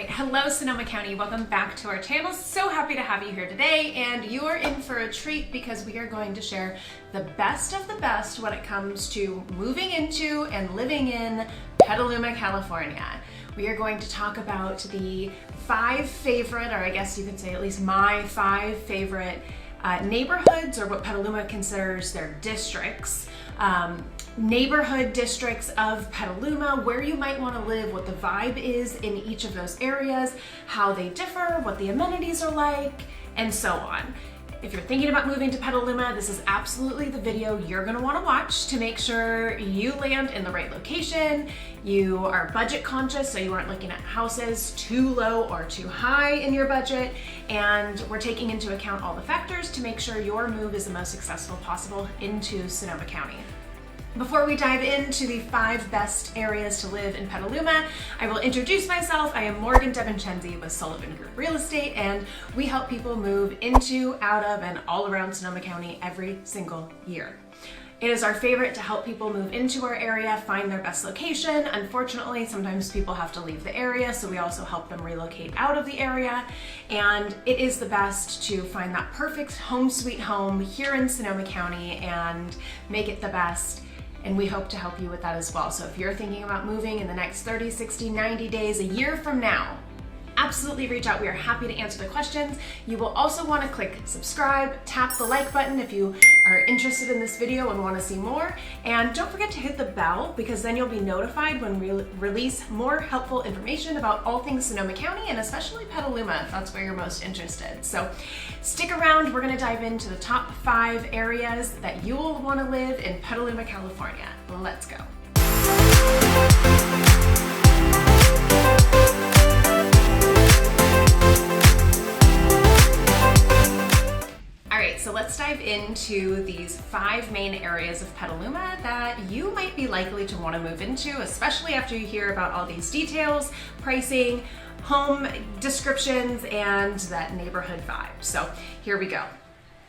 right, hello Sonoma County, welcome back to our channel. So happy to have you here today, and you are in for a treat because we are going to share the best of the best when it comes to moving into and living in Petaluma, California. We are going to talk about the 5 favorite, or I guess you could say at least my 5 favorite neighborhoods, or what Petaluma considers their districts. Neighborhood districts of Petaluma, where you might want to live, what the vibe is in each of those areas, how they differ, what the amenities are like, and so on. If you're thinking about moving to Petaluma, this is absolutely the video you're going to want to watch to make sure you land in the right location, you are budget conscious so you aren't looking at houses too low or too high in your budget, and we're taking into account all the factors to make sure your move is the most successful possible into Sonoma County. Before we dive into the 5 best areas to live in Petaluma, I will introduce myself. I am Morgan DeVincenzi with Sullivan Group Real Estate, and we help people move into, out of, and all around Sonoma County every single year. It is our favorite to help people move into our area, find their best location. Unfortunately, sometimes people have to leave the area, so we also help them relocate out of the area. And it is the best to find that perfect home sweet home here in Sonoma County and make it the best. And we hope to help you with that as well. So if you're thinking about moving in the next 30, 60, 90 days, a year from now, absolutely reach out. We are happy to answer the questions. You will also want to click subscribe, tap the like button if you are interested in this video and want to see more. And don't forget to hit the bell, because then you'll be notified when we release more helpful information about all things Sonoma County, and especially Petaluma if that's where you're most interested. So stick around. We're going to dive into the top 5 areas that you'll want to live in Petaluma, California. Let's go. So let's dive into these 5 main areas of Petaluma that you might be likely to want to move into, especially after you hear about all these details, pricing, home descriptions, and that neighborhood vibe. So here we go.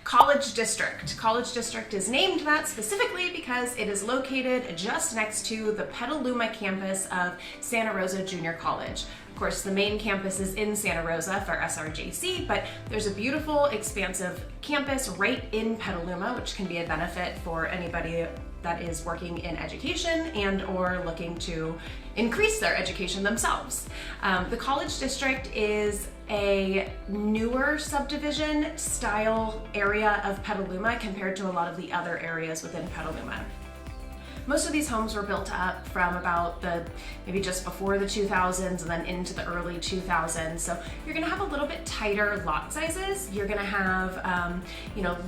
College District. College District is named that specifically because it is located just next to the Petaluma campus of Santa Rosa Junior College. Of course, the main campus is in Santa Rosa for SRJC, but there's a beautiful, expansive campus right in Petaluma, which can be a benefit for anybody that is working in education and or looking to increase their education themselves. The College District is a newer subdivision style area of Petaluma compared to a lot of the other areas within Petaluma. Most of these homes were built up from about maybe just before the 2000s and then into the early 2000s. So you're gonna have a little bit tighter lot sizes. You're gonna have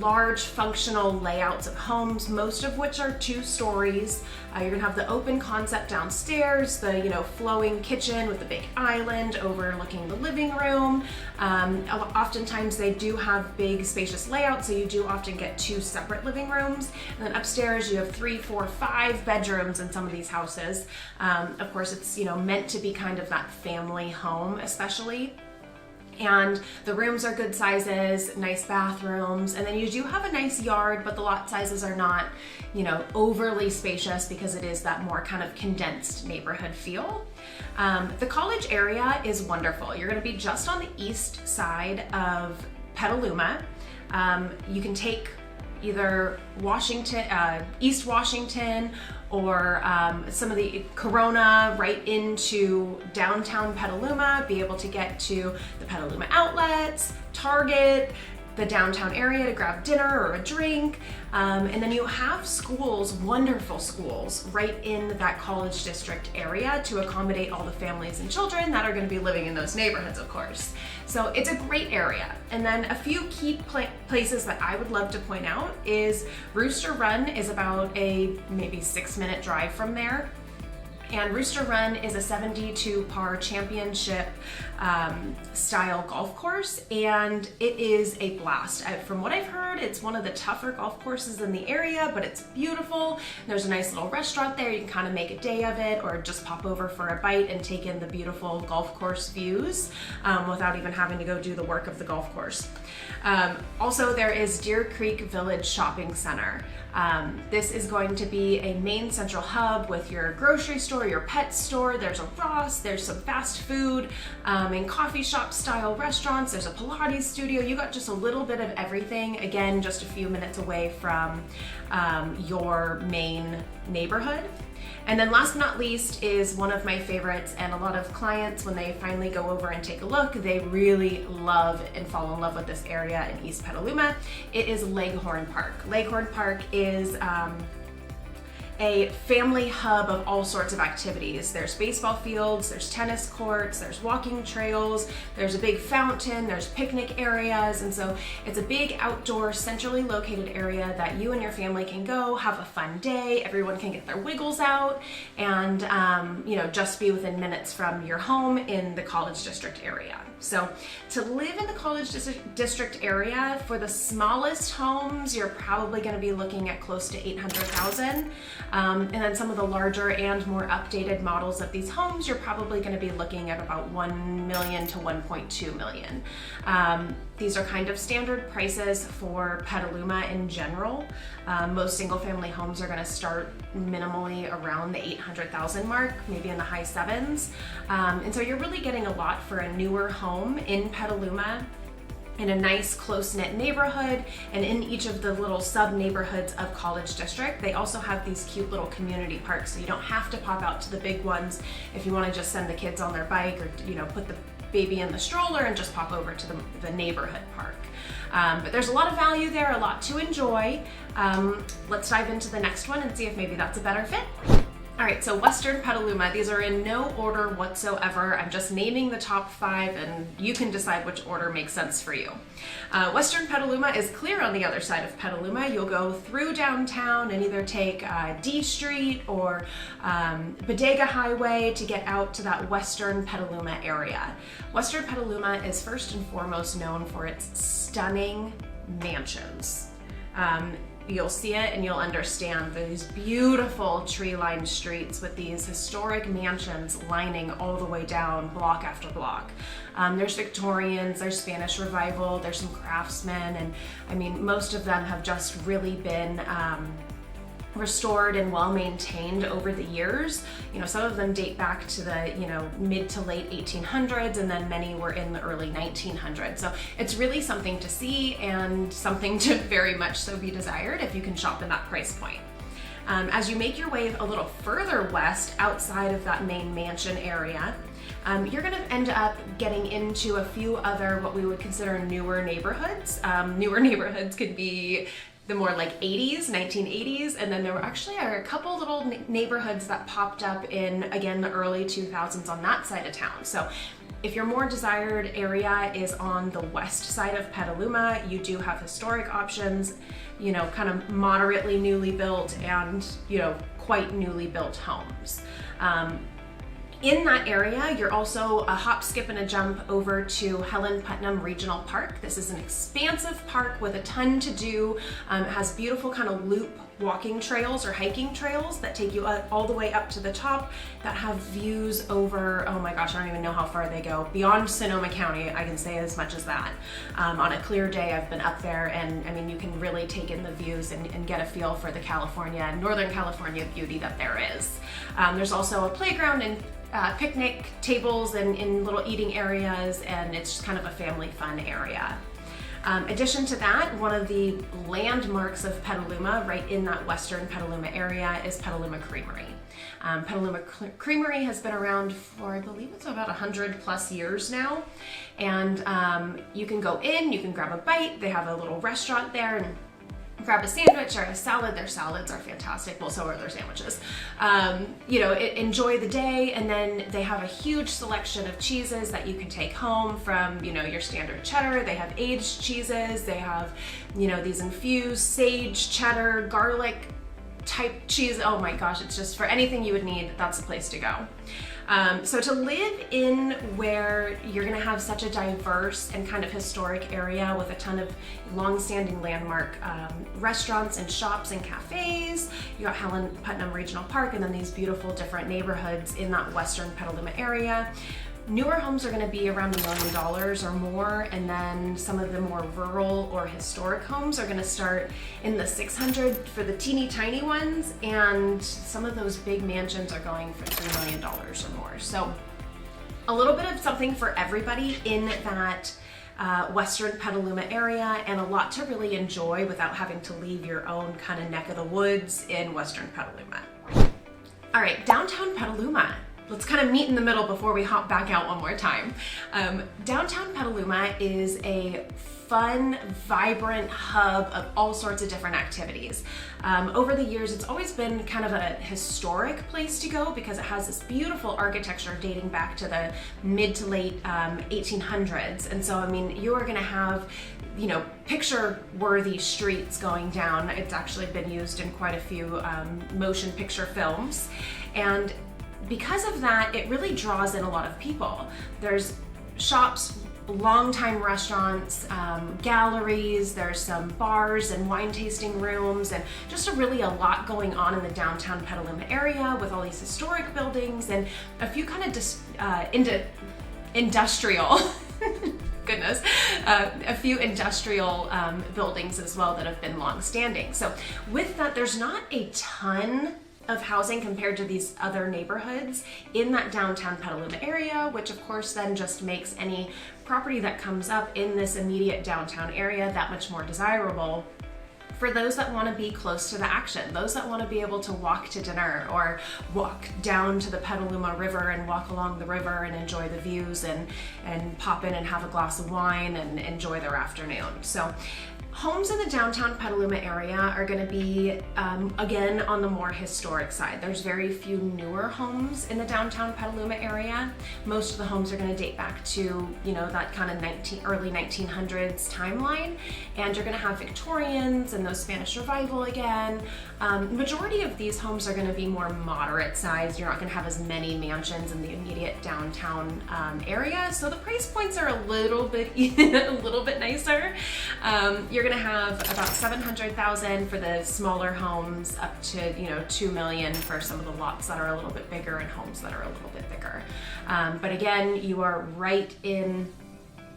large functional layouts of homes, most of which are 2 stories. You're gonna have the open concept downstairs, the flowing kitchen with the big island overlooking the living room. Oftentimes they do have big spacious layouts, so you do often get 2 separate living rooms. And then upstairs you have 3, 4, 5 bedrooms in some of these houses. Of course, it's meant to be kind of that family home, especially. And the rooms are good sizes, nice bathrooms, and then you do have a nice yard, but the lot sizes are not, overly spacious because it is that more kind of condensed neighborhood feel. The college area is wonderful. You're going to be just on the east side of Petaluma. You can take either East Washington or some of the Corona right into downtown Petaluma, be able to get to the Petaluma outlets, Target, the downtown area to grab dinner or a drink. And then you have schools, wonderful schools, right in that College District area to accommodate all the families and children that are going to be living in those neighborhoods, of course. So it's a great area. And then a few key places that I would love to point out is Brewster Run is about a maybe 6-minute drive from there. And Brewster Run is a 72 par championship style golf course, and it is a blast. From what I've heard, it's one of the tougher golf courses in the area, but it's beautiful. There's a nice little restaurant there. You can kind of make a day of it or just pop over for a bite and take in the beautiful golf course views without even having to go do the work of the golf course. Also, there is Deer Creek Village Shopping Center. This is going to be a main central hub with your grocery store, store, your pet store, there's a Ross, there's some fast food and coffee shop style restaurants, there's a Pilates studio. You got just a little bit of everything, again, just a few minutes away from your main neighborhood. And then last but not least is one of my favorites, and a lot of clients, when they finally go over and take a look, they really love and fall in love with this area in East Petaluma. It is Leghorn Park. Leghorn Park is a family hub of all sorts of activities. There's baseball fields, there's tennis courts, there's walking trails, there's a big fountain, there's picnic areas, and so it's a big outdoor, centrally located area that you and your family can go, have a fun day, everyone can get their wiggles out, and just be within minutes from your home in the College District area. So to live in the College District area, for the smallest homes, you're probably going to be looking at close to $800,000. And then some of the larger and more updated models of these homes, you're probably going to be looking at about $1 million to $1.2 million. These are kind of standard prices for Petaluma in general. Most single family homes are going to start minimally around the $800,000 mark, maybe in the high sevens. And so you're really getting a lot for a newer home in Petaluma, in a nice close-knit neighborhood, and in each of the little sub-neighborhoods of College District. They also have these cute little community parks, so you don't have to pop out to the big ones if you want to just send the kids on their bike, or put the baby in the stroller and just pop over to the neighborhood park. But there's a lot of value there, a lot to enjoy. Let's dive into the next one and see if maybe that's a better fit. All right, so Western Petaluma, these are in no order whatsoever. I'm just naming the top 5, and you can decide which order makes sense for you. Western Petaluma is clear on the other side of Petaluma. You'll go through downtown and either take D Street or Bodega Highway to get out to that Western Petaluma area. Western Petaluma is first and foremost known for its stunning mansions. You'll see it and you'll understand these beautiful tree-lined streets with these historic mansions lining all the way down block after block. There's Victorians, there's Spanish Revival, there's some craftsmen, and I mean, most of them have just really been restored and well maintained over the years. Some of them date back to the mid to late 1800s, and then many were in the early 1900s. So it's really something to see and something to very much so be desired if you can shop in that price point. As you make your way a little further west outside of that main mansion area, you're going to end up getting into a few other what we would consider newer neighborhoods. Newer neighborhoods could be the more like 80s, 1980s, and then there are a couple little neighborhoods that popped up in, again, the early 2000s on that side of town. So if your more desired area is on the west side of Petaluma, you do have historic options, kind of moderately newly built and, quite newly built homes. In that area, you're also a hop, skip, and a jump over to Helen Putnam Regional Park. This is an expansive park with a ton to do. It has beautiful kind of loop walking trails or hiking trails that take you all the way up to the top that have views over, oh my gosh, I don't even know how far they go. Beyond Sonoma County, I can say as much as that. On a clear day, I've been up there, and I mean, you can really take in the views and get a feel for the Northern California beauty that there is. There's also a playground and picnic tables and in little eating areas, and it's just kind of a family fun area. Addition to that, one of the landmarks of Petaluma, right in that Western Petaluma area, is Petaluma Creamery. Petaluma Creamery has been around for, I believe it's about 100 plus years now, and you can go in, you can grab a bite, they have a little restaurant there, and grab a sandwich or a salad. Their salads are fantastic. Well, so are their sandwiches. Enjoy the day, and then they have a huge selection of cheeses that you can take home from, your standard cheddar. They have aged cheeses. They have, these infused sage, cheddar, garlic type cheese. Oh my gosh, it's just for anything you would need, that's the place to go. So to live in where you're going to have such a diverse and kind of historic area with a ton of long-standing landmark restaurants and shops and cafes, you got Helen Putnam Regional Park, and then these beautiful different neighborhoods in that Western Petaluma area. Newer homes are going to be around $1 million or more, and then some of the more rural or historic homes are going to start in the 600 for the teeny tiny ones, and some of those big mansions are going for $3 million or more. So a little bit of something for everybody in that Western Petaluma area, and a lot to really enjoy without having to leave your own kind of neck of the woods in Western Petaluma. All right, downtown Petaluma. Let's kind of meet in the middle before we hop back out one more time. Downtown Petaluma is a fun, vibrant hub of all sorts of different activities. Over the years, it's always been kind of a historic place to go because it has this beautiful architecture dating back to the mid to late 1800s. And so, I mean, you are gonna have, you know, picture-worthy streets going down. It's actually been used in quite a few motion picture films. And because of that, it really draws in a lot of people. There's shops, longtime restaurants, galleries, there's some bars and wine tasting rooms, and just really a lot going on in the downtown Petaluma area with all these historic buildings and a few kind of industrial goodness, a few industrial buildings as well that have been long-standing. So with that, there's not a ton of housing compared to these other neighborhoods in that downtown Petaluma area, which of course then just makes any property that comes up in this immediate downtown area that much more desirable for those that want to be close to the action, those that want to be able to walk to dinner or walk down to the Petaluma River and walk along the river and enjoy the views and pop in and have a glass of wine and enjoy their afternoon. So homes in the downtown Petaluma area are going to be, again, on the more historic side. There's very few newer homes in the downtown Petaluma area. Most of the homes are going to date back to, you know, that kind of early 1900s timeline. And you're going to have Victorians and those Spanish Revival again. Majority of these homes are going to be more moderate size. You're not going to have as many mansions in the immediate downtown area. So the price points are a little bit nicer. You're going to have about $700,000 for the smaller homes, up to, you know, $2 million for some of the lots that are a little bit bigger and homes that are a little bit bigger. But again, you are right in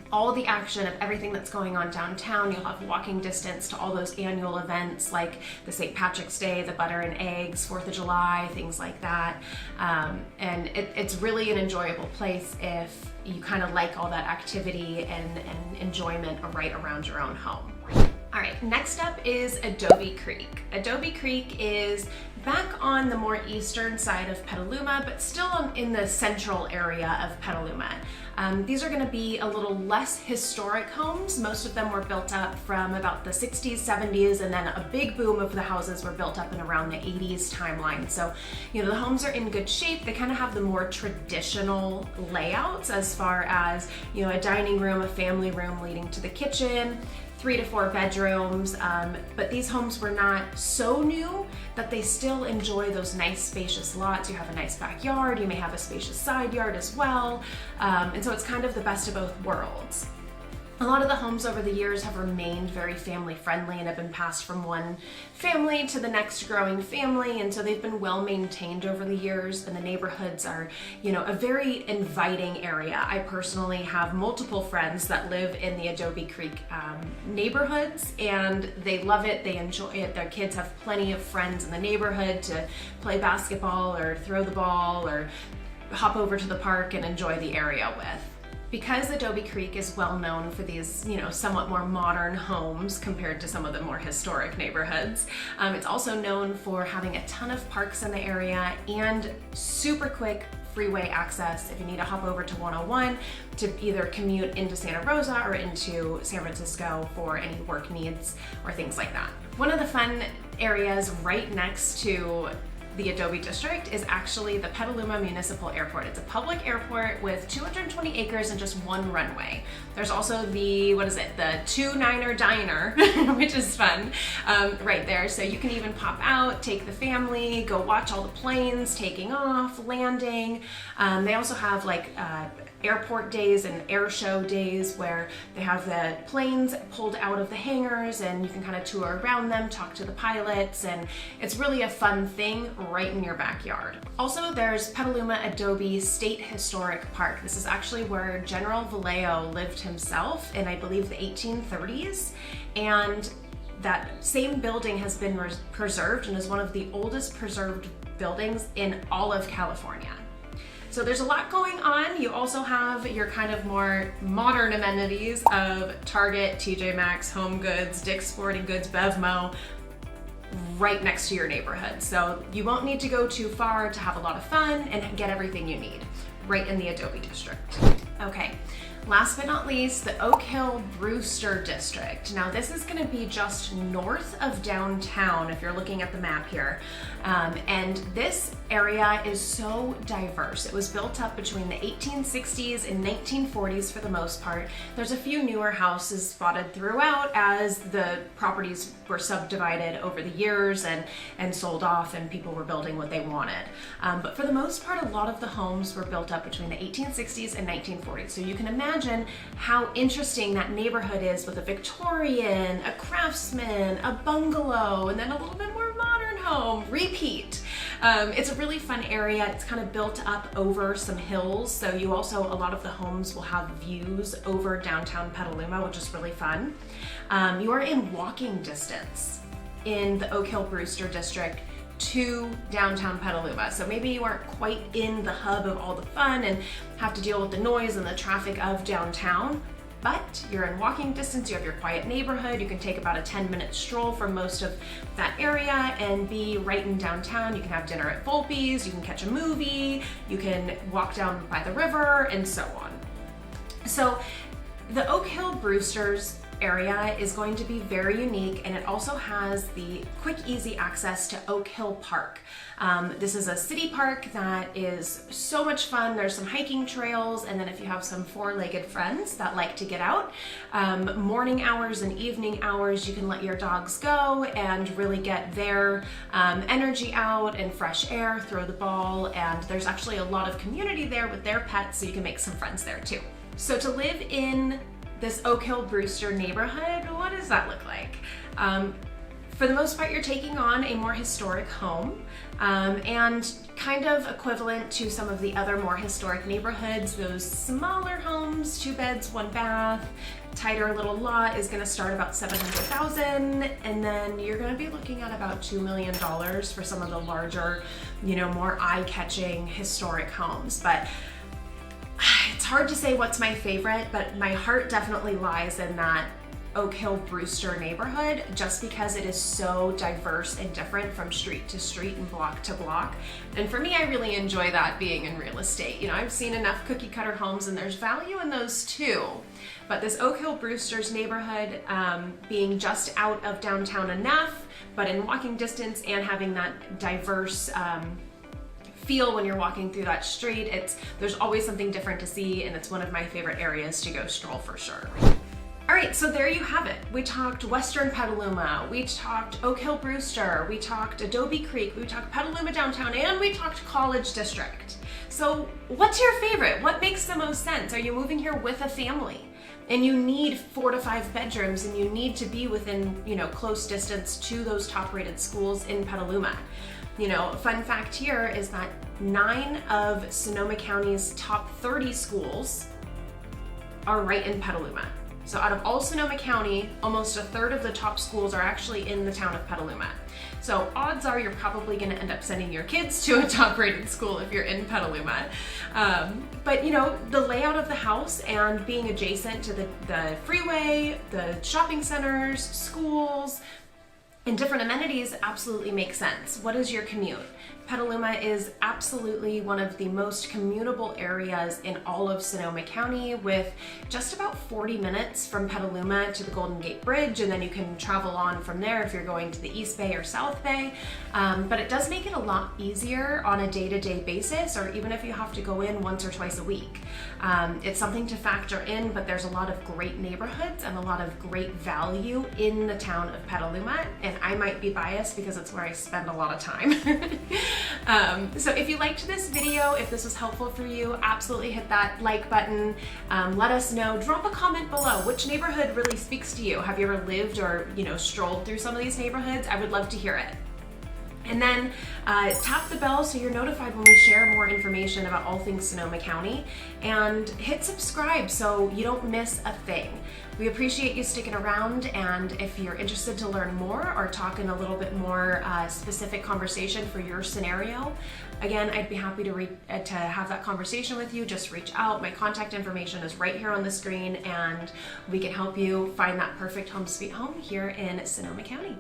all the action of everything that's going on downtown. You'll have walking distance to all those annual events like the St. Patrick's Day, the Butter and Eggs, 4th of July, things like that. And it's really an enjoyable place if you kind of like all that activity and enjoyment right around your own home. All right, next up is Adobe Creek. Adobe Creek is back on the more eastern side of Petaluma, but still in the central area of Petaluma. These are going to be a little less historic homes. Most of them were built up from about the 60s, 70s, and then a big boom of the houses were built up in around the 80s timeline. So, you know, the homes are in good shape. They kind of have the more traditional layouts as far as, you know, a dining room, a family room leading to the kitchen, 3 to 4 bedrooms, but these homes were not so new that they still enjoy those nice spacious lots. You have a nice backyard, you may have a spacious side yard as well, and so it's kind of the best of both worlds. A lot of the homes over the years have remained very family friendly and have been passed from one family to the next growing family, and so they've been well maintained over the years, and the neighborhoods are, you know, a very inviting area. I personally have multiple friends that live in the Adobe Creek neighborhoods, and they love it, they enjoy it. Their kids have plenty of friends in the neighborhood to play basketball or throw the ball or hop over to the park and enjoy the area with. Because Adobe Creek is well known for these, you know, somewhat more modern homes compared to some of the more historic neighborhoods, it's also known for having a ton of parks in the area and super quick freeway access if you need to hop over to 101 to either commute into Santa Rosa or into San Francisco for any work needs or things like that. One of the fun areas right next to the Adobe District is actually the Petaluma Municipal Airport. It's a public airport with 220 acres and just one runway. There's also the, the 2-Niner Diner, which is fun, right there. So you can even pop out, take the family, go watch all the planes taking off, landing. They also have like airport days and air show days where they have the planes pulled out of the hangars and you can kind of tour around them, talk to the pilots, and it's really a fun thing right in your backyard. Also, there's Petaluma Adobe State Historic Park. This is actually where General Vallejo lived himself in, I believe, the 1830s, and that same building has been preserved and is one of the oldest preserved buildings in all of California. So there's a lot going on. You also have your kind of more modern amenities of Target, TJ Maxx, Home Goods, Dick's Sporting Goods, Bevmo, right next to your neighborhood. So you won't need to go too far to have a lot of fun and get everything you need right in the Adobe district. Okay. Last but not least, the Oakhill Brewster district. Now this is going to be just north of downtown if you're looking at the map here. And this area is so diverse. It was built up between the 1860s and 1940s for the most part. There's a few newer houses spotted throughout as the properties were subdivided over the years and sold off and people were building what they wanted. But for the most part, a lot of the homes were built up between the 1860s and 1940s. So you can imagine how interesting that neighborhood is with a Victorian, a craftsman, a bungalow, and then a little bit more modern home, repeat. It's a really fun area. It's kind of built up over some hills. So you also, a lot of the homes will have views over downtown Petaluma, which is really fun. You are in walking distance in the Oakhill Brewster district to downtown Petaluma. So maybe you aren't quite in the hub of all the fun and have to deal with the noise and the traffic of downtown, but you're in walking distance, you have your quiet neighborhood, you can take about a 10-minute stroll from most of that area and be right in downtown. You can have dinner at Volpe's, you can catch a movie, you can walk down by the river, and so on. So the Oakhill Brewster's area is going to be very unique, and it also has the quick, easy access to Oakhill Park. This is a city park that is so much fun. There's some hiking trails, and then if you have some four-legged friends that like to get out, morning hours and evening hours, you can let your dogs go and really get their energy out and fresh air, throw the ball, and there's actually a lot of community there with their pets, so you can make some friends there too. So to live in this Oakhill Brewster neighborhood, what does that look like? For the most part, you're taking on a more historic home and kind of equivalent to some of the other more historic neighborhoods. Those smaller homes, 2 beds, 1 bath, tighter little lot is going to start about $700,000, and then you're going to be looking at about $2 million for some of the larger, more eye-catching historic homes. But it's hard to say what's my favorite, but my heart definitely lies in that Oakhill Brewster neighborhood just because it is so diverse and different from street to street and block to block. And for me, I really enjoy that being in real estate. I've seen enough cookie cutter homes and there's value in those too. But this Oakhill Brewster's neighborhood, being just out of downtown enough, but in walking distance and having that diverse feel when you're walking through that street, there's always something different to see, and it's one of my favorite areas to go stroll for sure. All right, so there you have it. We talked Western Petaluma, we talked Oakhill Brewster, we talked Adobe Creek, we talked Petaluma downtown, and we talked College District. So what's your favorite? What makes the most sense? Are you moving here with a family and you need 4 to 5 bedrooms and you need to be within, close distance to those top-rated schools in Petaluma? A fun fact here is that 9 of Sonoma County's top 30 schools are right in Petaluma. So out of all Sonoma County, almost a third of the top schools are actually in the town of Petaluma. So odds are you're probably going to end up sending your kids to a top-rated school if you're in Petaluma. But the layout of the house and being adjacent to the freeway, the shopping centers, schools, and different amenities absolutely make sense. What is your commute? Petaluma is absolutely one of the most commutable areas in all of Sonoma County, with just about 40 minutes from Petaluma to the Golden Gate Bridge, and then you can travel on from there if you're going to the East Bay or South Bay. But it does make it a lot easier on a day-to-day basis, or even if you have to go in once or twice a week. It's something to factor in, but there's a lot of great neighborhoods and a lot of great value in the town of Petaluma, and I might be biased because it's where I spend a lot of time. So if you liked this video, if this was helpful for you, absolutely hit that like button. Let us know. Drop a comment below. Which neighborhood really speaks to you? Have you ever lived or, strolled through some of these neighborhoods? I would love to hear it. And then tap the bell so you're notified when we share more information about all things Sonoma County, and hit subscribe so you don't miss a thing. We appreciate you sticking around, and if you're interested to learn more or talk in a little bit more specific conversation for your scenario, again, I'd be happy to have that conversation with you. Just reach out. My contact information is right here on the screen, and we can help you find that perfect home sweet home here in Sonoma County.